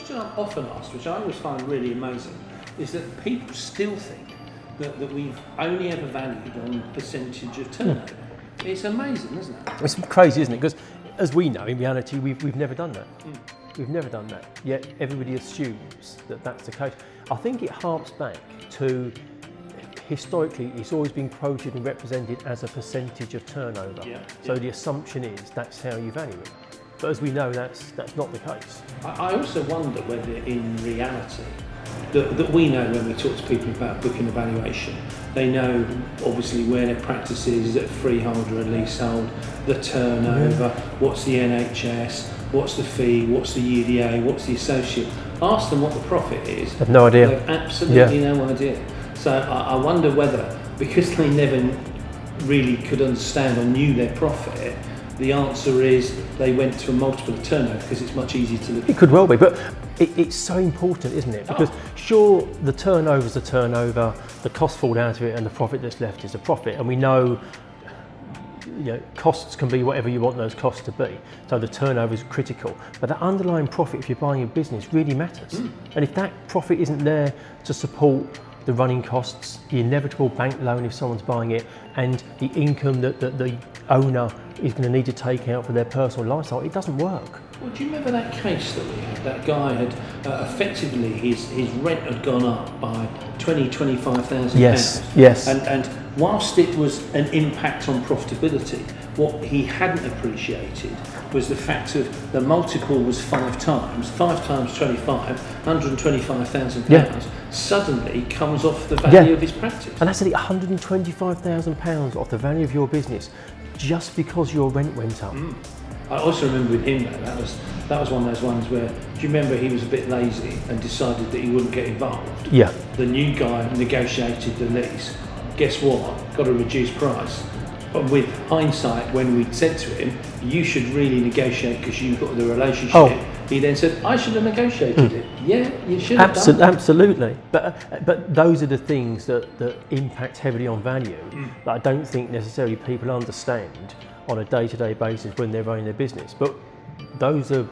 question I'm often asked, which I always find really amazing, is that people still think that we've only ever valued on percentage of turnover. It's amazing, isn't it? It's crazy, isn't it? Because as we know, in reality, we've never done that. We've never done that. Yet everybody assumes that that's the case. I think it harks back to, historically, it's always been quoted and represented as a percentage of turnover. So the assumption is that's how you value it. But as we know, that's not the case. I also wonder whether in reality, that we know when we talk to people about booking a valuation, they know obviously where their practice is, at freehold or leasehold, the turnover, what's the NHS, what's the fee, what's the UDA, what's the associate. Ask them what the profit is. I've no idea. They've absolutely no idea. So I wonder whether, because they never really could understand or knew their profit, the answer is they went to a multiple of turnover because it's much easier to look at. It could well be, but it's so important, isn't it? Because sure, the turnover's the turnover, the costs fall out of it, and the profit that's left is a profit. And we know, costs can be whatever you want those costs to be. So the turnover is critical. But the underlying profit, if you're buying a business, really matters. And if that profit isn't there to support the running costs, the inevitable bank loan if someone's buying it, and the income that the owner is going to need to take out for their personal lifestyle, it doesn't work. Well, do you remember that case that we had? That guy had effectively his rent had gone up by £25,000. Yes. And whilst it was an impact on profitability, what he hadn't appreciated was the fact of the multiple was 5 times 25, £125,000 suddenly comes off the value of his practice. And that's £125,000 off the value of your business just because your rent went up. I also remember with him though, that was one of those ones where, do you remember he was a bit lazy and decided that he wouldn't get involved? Yeah. The new guy negotiated the lease. Guess what? Got a reduced price. But with hindsight, when we said to him, you should really negotiate because you've got the relationship, he then said, I should have negotiated it. Yeah, you should have done. Absolutely. But those are the things that impact heavily on value that I don't think necessarily people understand on a day-to-day basis when they're running their business. But those are,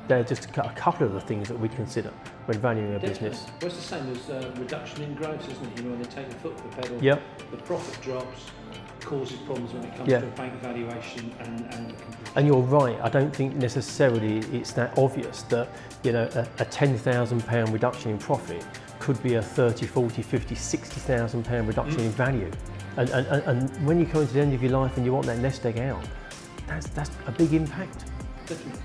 they're just a couple of the things that we consider when valuing a business. Well, it's the same as reduction in gross, isn't it? When they take the foot off the pedal, the profit drops, causes problems when it comes to a bank valuation and you're right, I don't think necessarily it's that obvious that a £10,000 reduction in profit could be a 30, 40, 50, £60,000 reduction in value. And when you come to the end of your life and you want that nest egg out, that's a big impact. Definitely.